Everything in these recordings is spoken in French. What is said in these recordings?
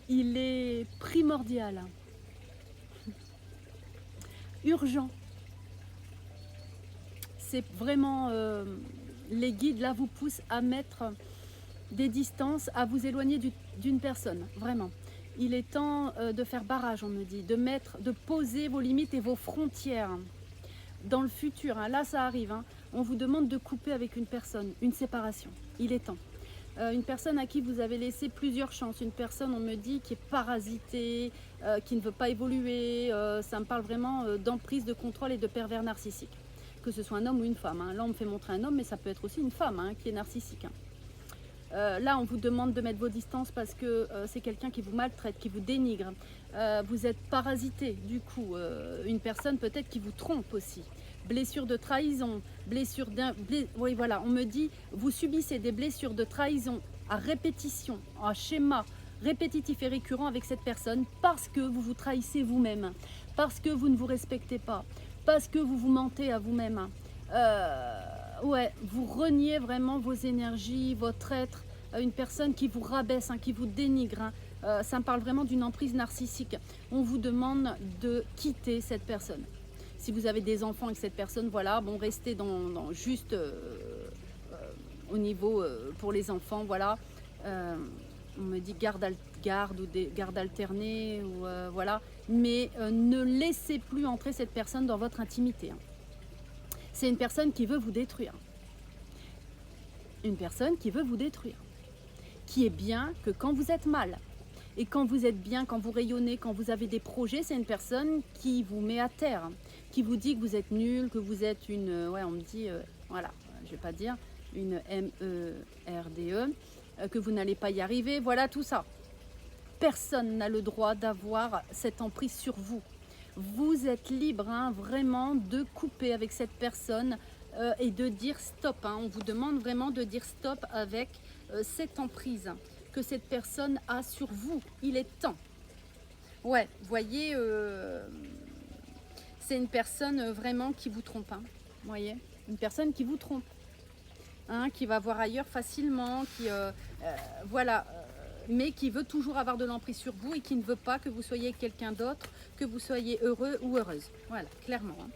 il est primordial, urgent. C'est vraiment, les guides là vous poussent à mettre des distances, à vous éloigner d'une personne, vraiment. Il est temps de faire barrage, on me dit, de poser vos limites et vos frontières. Dans le futur, hein, là ça arrive, hein, on vous demande de couper avec une personne, une séparation. Il est temps. Une personne à qui vous avez laissé plusieurs chances, une personne, on me dit, qui est parasitée, qui ne veut pas évoluer, ça me parle vraiment d'emprise, de contrôle et de pervers narcissique. Que ce soit un homme ou une femme, hein. Là on me fait montrer un homme, mais ça peut être aussi une femme hein, qui est narcissique. Hein. Là, on vous demande de mettre vos distances parce que c'est quelqu'un qui vous maltraite, qui vous dénigre. Vous êtes parasité, du coup. Une personne peut-être qui vous trompe aussi. Blessure de trahison, oui, voilà, on me dit, vous subissez des blessures de trahison à répétition, en schéma répétitif et récurrent avec cette personne parce que vous vous trahissez vous-même, parce que vous ne vous respectez pas, parce que vous vous mentez à vous-même. Ouais, vous reniez vraiment vos énergies, votre être, une personne qui vous rabaisse, hein, qui vous dénigre. Hein. Ça me parle vraiment d'une emprise narcissique. On vous demande de quitter cette personne. Si vous avez des enfants avec cette personne, voilà, bon, restez dans juste au niveau pour les enfants, voilà. Euh, on me dit garde ou des gardes alternés, ou voilà. Mais ne laissez plus entrer cette personne dans votre intimité. Hein. C'est une personne qui veut vous détruire. Une personne qui veut vous détruire. Qui est bien que quand vous êtes mal. Et quand vous êtes bien, quand vous rayonnez, quand vous avez des projets, c'est une personne qui vous met à terre. Qui vous dit que vous êtes nul, que vous êtes une... ouais, on me dit, voilà, je vais pas dire, une MERDE, que vous n'allez pas y arriver, voilà tout ça. Personne n'a le droit d'avoir cette emprise sur vous. Vous êtes libre hein, vraiment de couper avec cette personne et de dire stop. Hein. On vous demande vraiment de dire stop avec cette emprise que cette personne a sur vous. Il est temps. Ouais, vous voyez, c'est une personne vraiment qui vous trompe. Hein. Vous voyez, une personne qui vous trompe. Hein, qui va voir ailleurs facilement, qui voilà, mais qui veut toujours avoir de l'emprise sur vous et qui ne veut pas que vous soyez quelqu'un d'autre, que vous soyez heureux ou heureuse. Voilà, clairement. Hein.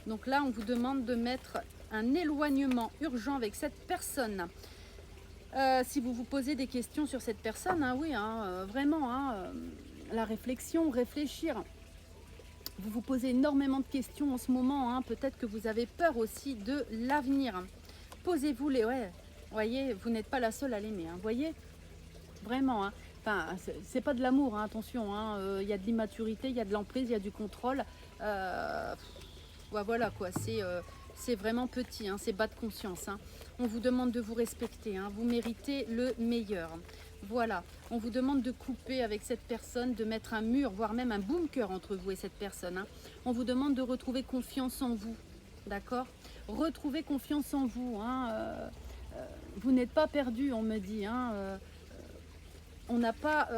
Donc là, on vous demande de mettre un éloignement urgent avec cette personne. Si vous vous posez des questions sur cette personne, hein, oui, hein, vraiment, hein, la réflexion, réfléchir. Vous vous posez énormément de questions en ce moment. Hein, peut-être que vous avez peur aussi de l'avenir. Posez-vous les... Ouais, voyez, vous n'êtes pas la seule à l'aimer, hein, voyez, vraiment, hein. Enfin, c'est pas de l'amour, hein, attention, hein, y a de l'immaturité, il y a de l'emprise, il y a du contrôle, ouais, voilà quoi, c'est vraiment petit, hein, c'est bas de conscience, hein. On vous demande de vous respecter, hein, vous méritez le meilleur, voilà, on vous demande de couper avec cette personne, de mettre un mur, voire même un bunker entre vous et cette personne, hein. On vous demande de retrouver confiance en vous, d'accord. Retrouvez confiance en vous. Hein, vous n'êtes pas perdu, on me dit. Hein, on n'a pas,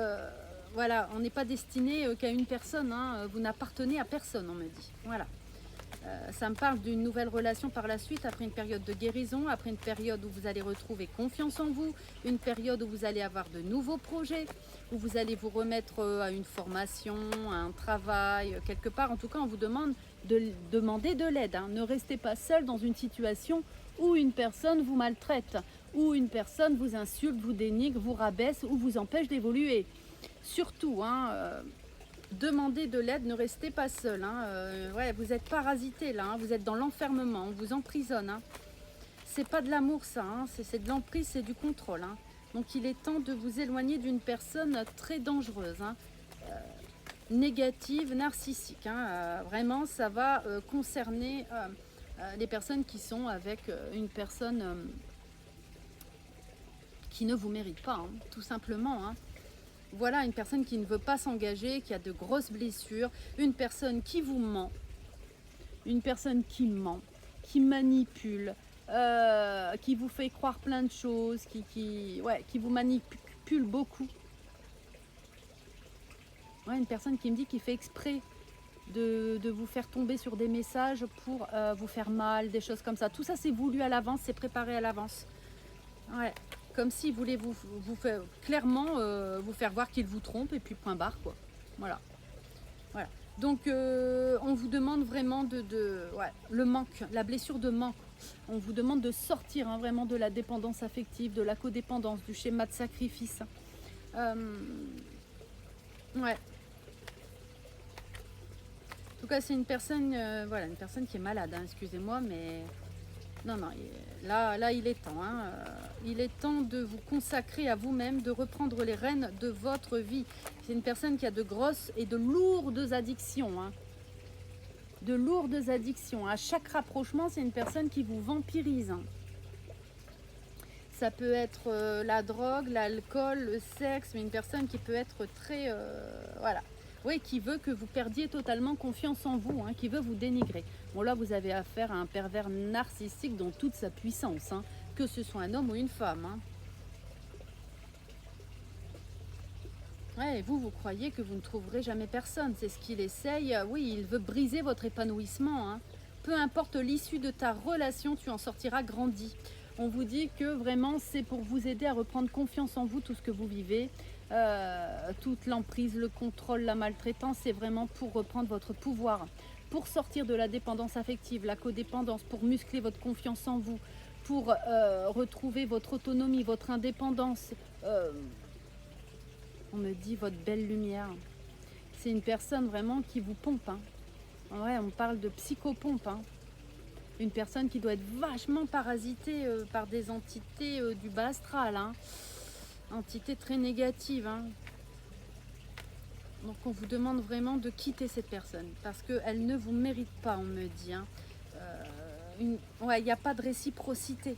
voilà, on n'est pas destiné qu'à une personne. Hein, vous n'appartenez à personne, on me dit. Voilà. Ça me parle d'une nouvelle relation par la suite, après une période de guérison, après une période où vous allez retrouver confiance en vous, une période où vous allez avoir de nouveaux projets, où vous allez vous remettre à une formation, à un travail, quelque part. En tout cas, on vous demande de demander de l'aide. Hein. Ne restez pas seul dans une situation où une personne vous maltraite, où une personne vous insulte, vous dénigre, vous rabaisse ou vous empêche d'évoluer. Surtout, hein, demandez de l'aide, ne restez pas seul. Hein. Ouais, vous êtes parasité là, hein. Vous êtes dans l'enfermement, on vous emprisonne. Hein. C'est pas de l'amour ça, hein. C'est de l'emprise, c'est du contrôle. Hein. Donc il est temps de vous éloigner d'une personne très dangereuse, hein. Négative, narcissique. Hein. Vraiment, ça va concerner les personnes qui sont avec une personne qui ne vous mérite pas, hein, tout simplement. Hein. Voilà, une personne qui ne veut pas s'engager, qui a de grosses blessures, une personne qui vous ment, une personne qui manipule, qui vous fait croire plein de choses, qui vous manipule beaucoup. Ouais, une personne qui me dit qu'il fait exprès de vous faire tomber sur des messages pour vous faire mal, des choses comme ça. Tout ça, c'est voulu à l'avance, c'est préparé à l'avance. Ouais, Comme s'il voulait vous faire clairement vous faire voir qu'il vous trompe et puis point barre quoi. Voilà. Voilà. Donc on vous demande vraiment ouais, le manque, la blessure de manque. On vous demande de sortir hein, vraiment de la dépendance affective, de la codépendance, du schéma de sacrifice. Ouais. En tout cas, c'est une personne, voilà, une personne qui est malade. Hein, excusez-moi, mais non, non. Là, il est temps. Hein, il est temps de vous consacrer à vous-même, de reprendre les rênes de votre vie. C'est une personne qui a de grosses et de lourdes addictions. Hein, de lourdes addictions. À chaque rapprochement, c'est une personne qui vous vampirise. Hein. Ça peut être la drogue, l'alcool, le sexe, mais une personne qui peut être très... voilà. Oui, qui veut que vous perdiez totalement confiance en vous, hein, qui veut vous dénigrer. Bon là, vous avez affaire à un pervers narcissique dans toute sa puissance, hein, que ce soit un homme ou une femme. Hein. Ouais, et vous croyez que vous ne trouverez jamais personne. C'est ce qu'il essaye. Oui, il veut briser votre épanouissement. Hein. Peu importe l'issue de ta relation, tu en sortiras grandi. On vous dit que vraiment, c'est pour vous aider à reprendre confiance en vous, tout ce que vous vivez. Toute l'emprise, le contrôle, la maltraitance, c'est vraiment pour reprendre votre pouvoir. Pour sortir de la dépendance affective, la codépendance, pour muscler votre confiance en vous, pour retrouver votre autonomie, votre indépendance. On me dit votre belle lumière. C'est une personne vraiment qui vous pompe. Hein. Ouais, on parle de psychopompe. Hein. Une personne qui doit être vachement parasitée par des entités du bas astral. Hein. Entités très négatives. Hein. Donc on vous demande vraiment de quitter cette personne parce qu'elle ne vous mérite pas, on me dit. Hein. Ouais, il n'y a pas de réciprocité.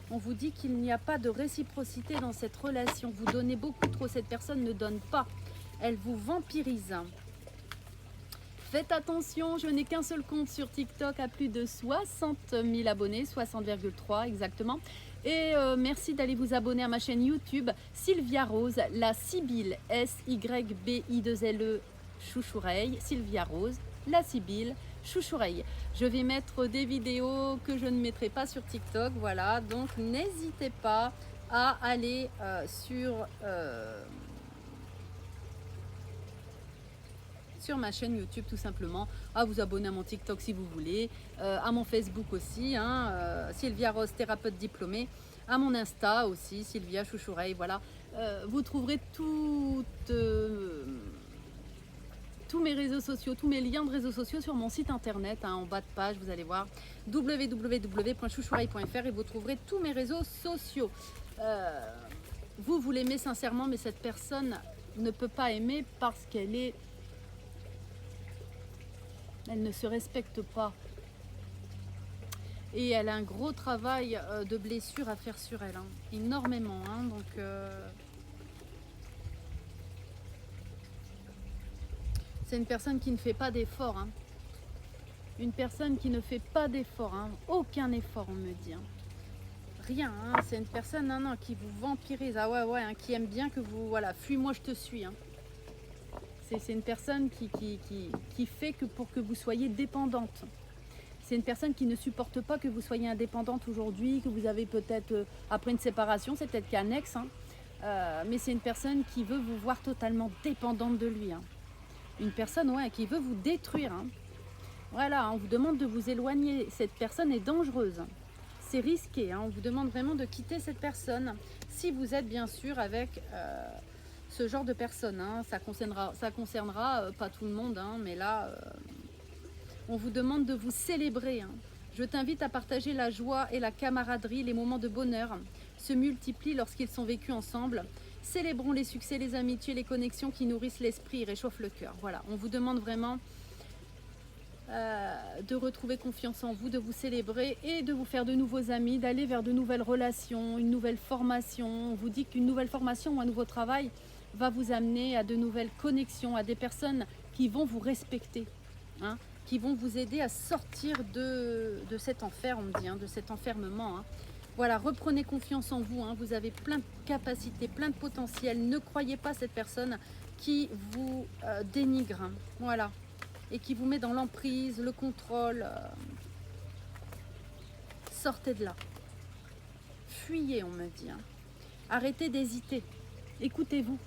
On vous dit qu'il n'y a pas de réciprocité dans cette relation. Vous donnez beaucoup trop, cette personne ne donne pas. Elle vous vampirise. Faites attention, je n'ai qu'un seul compte sur TikTok à plus de 60 000 abonnés, 60,3 exactement. Et merci d'aller vous abonner à ma chaîne YouTube, Sylvia Rose, la Sibylle, S-Y-B-I-2-L-E, Chouchoureille, Sylvia Rose, la Sibylle, Chouchoureille. Je vais mettre des vidéos que je ne mettrai pas sur TikTok, voilà. Donc n'hésitez pas à aller sur ma chaîne YouTube tout simplement, à vous abonner à mon TikTok si vous voulez, à mon Facebook aussi, hein, Sylvia Rose, thérapeute diplômée, à mon Insta aussi, Sylvia Chouchoureille, voilà. Vous trouverez tous mes réseaux sociaux, tous mes liens de réseaux sociaux sur mon site internet, hein, en bas de page, vous allez voir www.chouchoureille.fr et vous trouverez tous mes réseaux sociaux. Vous l'aimez sincèrement, mais cette personne ne peut pas aimer parce qu'elle ne se respecte pas. Et elle a un gros travail de blessure à faire sur elle, hein, énormément. Hein, donc, c'est une personne qui ne fait pas d'effort. Hein. Une personne qui ne fait pas d'effort. Hein. Aucun effort, on me dit. Hein. Rien. Hein. C'est une personne non, qui vous vampirise. Ah ouais, hein, qui aime bien que vous... Voilà, fuis-moi, je te suis. Hein. C'est une personne qui fait que pour que vous soyez dépendante. C'est une personne qui ne supporte pas que vous soyez indépendante aujourd'hui, que vous avez peut-être, après une séparation, c'est peut-être qu'un ex, hein, mais c'est une personne qui veut vous voir totalement dépendante de lui. Hein. Une personne qui veut vous détruire. Hein. Voilà, on vous demande de vous éloigner. Cette personne est dangereuse. C'est risqué. Hein. On vous demande vraiment de quitter cette personne si vous êtes bien sûr avec... ce genre de personnes, hein. Ça concernera pas tout le monde, hein, mais là, on vous demande de vous célébrer. Hein. Je t'invite à partager la joie et la camaraderie, les moments de bonheur se multiplient lorsqu'ils sont vécus ensemble. Célébrons les succès, les amitiés, les connexions qui nourrissent l'esprit et réchauffent le cœur. Voilà, on vous demande vraiment de retrouver confiance en vous, de vous célébrer et de vous faire de nouveaux amis, d'aller vers de nouvelles relations, une nouvelle formation. On vous dit qu'une nouvelle formation ou un nouveau travail va vous amener à de nouvelles connexions, à des personnes qui vont vous respecter, hein, qui vont vous aider à sortir de cet enfer, on me dit, hein, de cet enfermement. Hein. Voilà, reprenez confiance en vous, hein, vous avez plein de capacités, plein de potentiel. Ne croyez pas cette personne qui vous dénigre, hein, voilà, et qui vous met dans l'emprise, le contrôle. Sortez de là. Fuyez, on me dit. Hein. Arrêtez d'hésiter. Écoutez-vous.